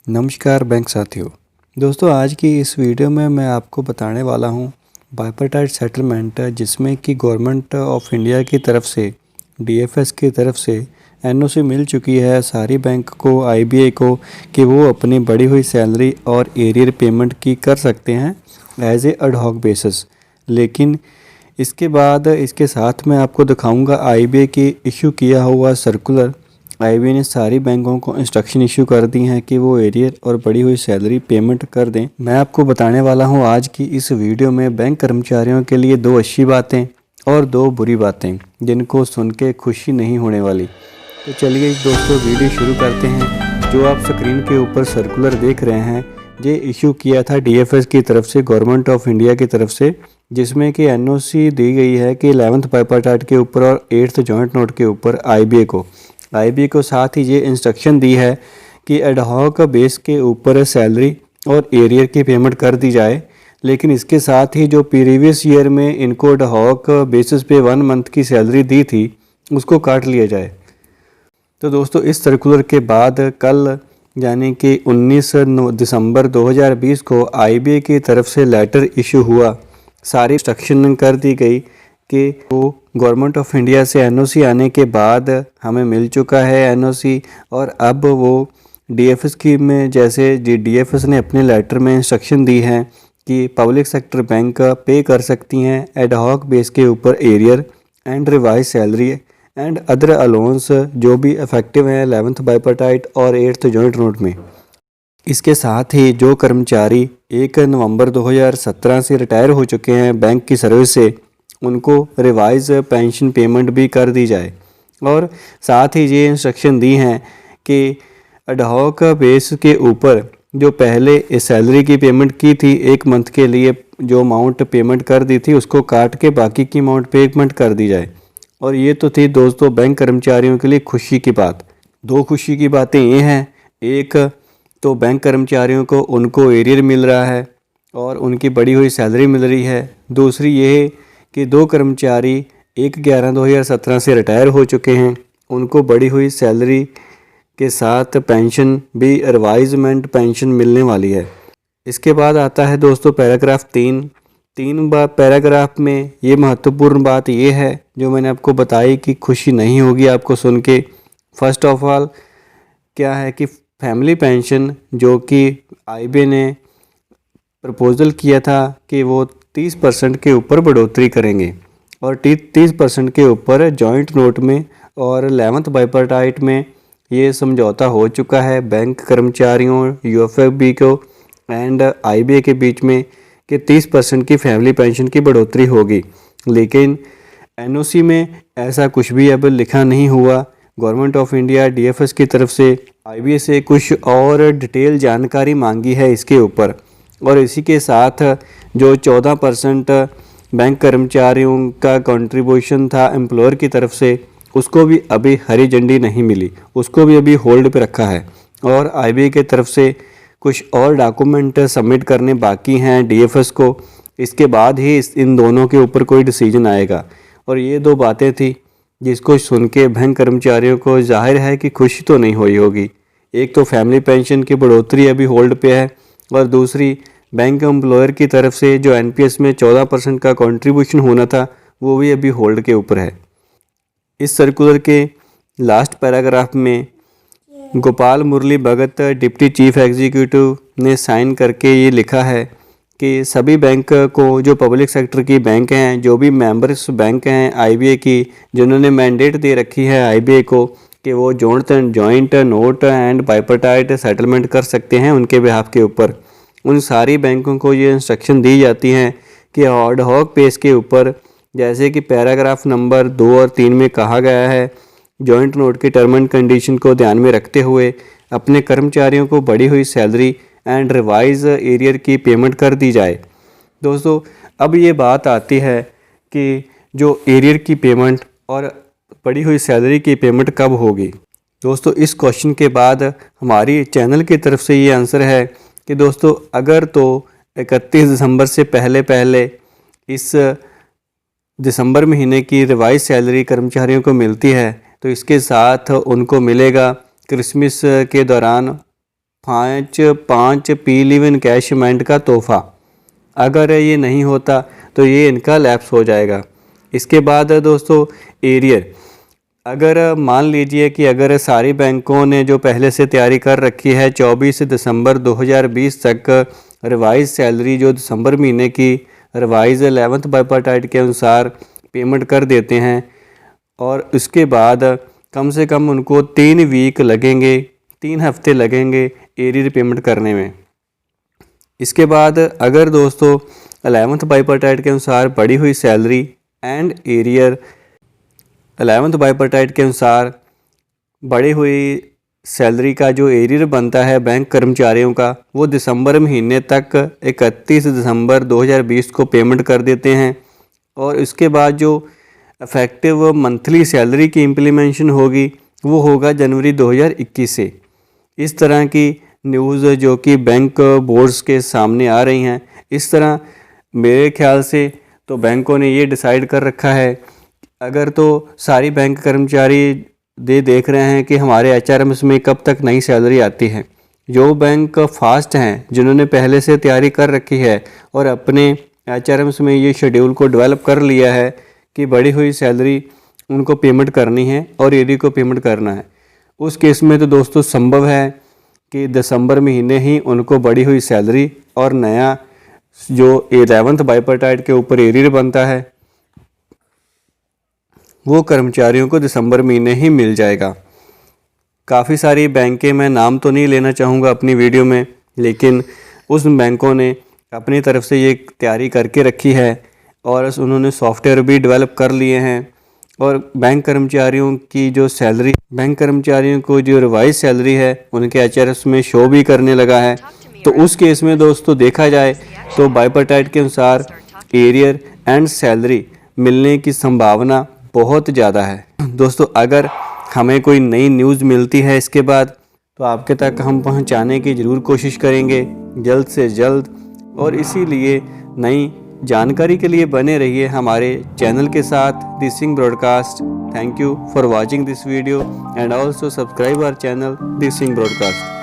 नमस्कार बैंक साथियों। दोस्तों आज की इस वीडियो में मैं आपको बताने वाला हूं बाइपर्टाइट सेटलमेंट, जिसमें कि गवर्नमेंट ऑफ इंडिया की तरफ से डीएफएस की तरफ से एनओसी मिल चुकी है सारी बैंक को, आईबीए को, कि वो अपनी बढ़ी हुई सैलरी और एरियर पेमेंट की कर सकते हैं as a ad hoc basis. लेकिन इसके बाद इसके साथ मैं आपको दिखाऊंगा आईबीए की इशू किया हुआ सर्कुलर। आईबीए ने सारी बैंकों को इंस्ट्रक्शन इशू कर दी हैं कि वो एरियर और बढ़ी हुई सैलरी पेमेंट कर दें। मैं आपको बताने वाला हूं आज की इस वीडियो में बैंक कर्मचारियों के लिए 2 अच्छी बातें और 2 बुरी बातें, जिनको सुन के खुशी नहीं होने वाली। तो चलिए दोस्तों वीडियो शुरू करते हैं। जो आप स्क्रीन के ऊपर सर्कुलर देख रहे हैं, ये इशू किया था डीएफएस की तरफ से, गवर्नमेंट ऑफ इंडिया की तरफ से, जिसमें कि एनओसी दी गई है कि 11th बाइपर्टाइट के ऊपर और 8th जॉइंट नोट के ऊपर आईबीए को साथ ही ये इंस्ट्रक्शन दी है कि एडहॉक बेस के ऊपर सैलरी और एरियर की पेमेंट कर दी जाए। लेकिन इसके साथ ही जो प्रीवियस ईयर में इनको एडहॉक बेसिस पे 1 मंथ की सैलरी दी थी, उसको काट लिया जाए। तो दोस्तों इस सर्कुलर के बाद कल यानी कि 19 दिसंबर 2020 को आईबीए की तरफ से लेटर इशू हुआ। सारी इंस्ट्रक्शन कर दी गई कि वो गवर्नमेंट ऑफ इंडिया से एनओसी आने के बाद हमें मिल चुका है एनओसी, और अब वो डीएफएस की में जैसे डीएफएस ने अपने लेटर में इंस्ट्रक्शन दी है कि पब्लिक सेक्टर बैंक पे कर सकती हैं एडहॉक बेस के ऊपर arrear and revise salary and other allowance जो भी इफेक्टिव हैं 11th बाइपर्टाइट और 8th जॉइंट नोट में। इसके साथ ही जो कर्मचारी 1 नवंबर 2017 से रिटायर हो चुके हैं बैंक की सर्विस से, उनको रिवाइज पेंशन पेमेंट भी कर दी जाए। और साथ ही ये इंस्ट्रक्शन दी हैं कि एडहॉक बेस के ऊपर जो पहले सैलरी की पेमेंट की थी 1 मंथ के लिए, जो अमाउंट पेमेंट कर दी थी उसको काट के बाकी की अमाउंट पेमेंट कर दी जाए। और ये तो थी दोस्तों बैंक कर्मचारियों के लिए खुशी की बात। 2 खुशी की बातें ये हैं, एक तो बैंक कर्मचारियों को उनको एरियर मिल रहा है और उनकी बढ़ी हुई सैलरी मिल रही है। दूसरी ये कि 2 कर्मचारी 1/11/2017 से रिटायर हो चुके हैं, उनको बढ़ी हुई सैलरी के साथ पेंशन भी, रिवाइजमेंट पेंशन मिलने वाली है। इसके बाद आता है दोस्तों पैराग्राफ 3। पैराग्राफ में ये महत्वपूर्ण बात ये है जो मैंने आपको बताई कि खुशी नहीं होगी आपको सुन के। फर्स्ट ऑफ ऑल क्या है कि फैमिली पेंशन जो कि आईबीए ने प्रपोजल किया था कि वो 30% के ऊपर बढ़ोतरी करेंगे, और 30% के ऊपर जॉइंट नोट में और 11th बाइपर्टाइट में ये समझौता हो चुका है बैंक कर्मचारियों, यूएफएबी को एंड आईबीए के बीच में कि 30% की फैमिली पेंशन की बढ़ोतरी होगी। लेकिन एनओसी में ऐसा कुछ भी अब लिखा नहीं हुआ। गवर्नमेंट ऑफ इंडिया डीएफएस की तरफ से आईबीए से कुछ और डिटेल जानकारी मांगी है इसके ऊपर, और इसी के साथ जो 14% बैंक कर्मचारियों का कंट्रीब्यूशन था एम्प्लॉयर की तरफ से, उसको भी अभी हरी झंडी नहीं मिली, उसको भी अभी होल्ड पे रखा है। और आईबीए की तरफ से कुछ और डॉक्यूमेंट सबमिट करने बाकी हैं डीएफएस को, इसके बाद ही इन दोनों के ऊपर कोई डिसीजन आएगा। और ये 2 बातें थी जिसको सुन के बैंक कर्मचारियों को जाहिर है कि खुशी तो नहीं हुई होगी। एक तो फैमिली पेंशन की बढ़ोतरी अभी होल्ड पे है, और दूसरी बैंक एम्प्लॉयर की तरफ से जो एनपीएस में 14% का कंट्रीब्यूशन होना था वो भी अभी होल्ड के ऊपर है। इस सर्कुलर के लास्ट पैराग्राफ में गोपाल मुरली भगत डिप्टी चीफ एग्जीक्यूटिव ने साइन करके ये लिखा है कि सभी बैंक को, जो पब्लिक सेक्टर की बैंक हैं, जो भी मेंबर्स बैंक हैं आईबीए की, जिन्होंने मैंडेट दे रखी है आईबीए को कि वो joint note and bipartite settlement कर सकते हैं उनके बिहाफ के ऊपर, उन सारी बैंकों को ये इंस्ट्रक्शन दी जाती हैं कि एडहॉक बेस के ऊपर, जैसे कि पैराग्राफ नंबर 2 और 3 में कहा गया है, जॉइंट नोट की टर्म एंड कंडीशन को ध्यान में रखते हुए अपने कर्मचारियों को बढ़ी हुई सैलरी एंड रिवाइज एरियर की पेमेंट कर दी जाए। दोस्तों अब ये बात आती है कि जो एरियर की पेमेंट और बढ़ी हुई सैलरी की पेमेंट कब होगी। दोस्तों इस क्वेश्चन के बाद हमारी चैनल की तरफ से ये आंसर है कि दोस्तों अगर तो 31 दिसंबर से पहले इस दिसंबर महीने की रिवाइज सैलरी कर्मचारियों को मिलती है तो इसके साथ उनको मिलेगा क्रिसमस के दौरान 5 पी लिव इनकैशमेंट का तोहफा। अगर ये नहीं होता तो ये इनका लैप्स हो जाएगा। इसके बाद दोस्तों एरियर, अगर मान लीजिए कि अगर सारी बैंकों ने जो पहले से तैयारी कर रखी है 24 दिसंबर 2020 तक रिवाइज सैलरी जो दिसंबर महीने की रिवाइज 11th बाइपार्टाइट के अनुसार पेमेंट कर देते हैं, और उसके बाद कम से कम उनको 3 वीक लगेंगे, 3 हफ्ते लगेंगे एरियर पेमेंट करने में। इसके बाद अगर दोस्तों 11th बाइपार्टाइट के अनुसार बढ़ी हुई salary and arrear 11th bipartite के अनुसार बढ़ी हुई सैलरी का जो एरियर बनता है बैंक कर्मचारियों का, वो दिसंबर महीने तक 31 दिसंबर 2020 को पेमेंट कर देते हैं। और इसके बाद जो इफेक्टिव मंथली सैलरी की इम्प्लीमेंटेशन होगी वो होगा जनवरी 2021 से। इस तरह की न्यूज़ जो कि बैंक बोर्ड्स के सामने आ रही हैं, इस तरह मेरे ख्याल से तो बैंकों ने ये डिसाइड कर रखा है। अगर तो सारी बैंक कर्मचारी देख रहे हैं कि हमारे एचआरएम्स में कब तक नई सैलरी आती है। जो बैंक फास्ट हैं, जिन्होंने पहले से तैयारी कर रखी है और अपने एचआरएम्स में ये शेड्यूल को डेवलप कर लिया है कि बढ़ी हुई सैलरी उनको पेमेंट करनी है और एडी को पेमेंट करना है, उस केस में तो दोस्तों संभव है कि दिसंबर महीने ही उनको बढ़ी हुई सैलरी और नया जो 11th बाइपार्टाइट के ऊपर एरियर बनता है वो कर्मचारियों को दिसंबर महीने ही मिल जाएगा। काफ़ी सारी बैंकें, मैं नाम तो नहीं लेना चाहूँगा अपनी वीडियो में, लेकिन उस बैंकों ने अपनी तरफ से ये तैयारी करके रखी है और उन्होंने सॉफ्टवेयर भी डेवलप कर लिए हैं। और बैंक कर्मचारियों की जो सैलरी, बैंक कर्मचारियों को जो रिवाइज सैलरी है उनके एचआरएस में शो भी करने लगा है। तो उस केस में दोस्तों देखा जाए तो बाइपार्टाइट के अनुसार एरियर एंड सैलरी मिलने की संभावना बहुत ज़्यादा है। दोस्तों अगर हमें कोई नई न्यूज़ मिलती है इसके बाद तो आपके तक हम पहुंचाने की ज़रूर कोशिश करेंगे जल्द से जल्द। और इसीलिए नई जानकारी के लिए बने रहिए हमारे चैनल के साथ, the Singh broadcast. Thank you for watching this video and also subscribe our channel the Singh broadcast.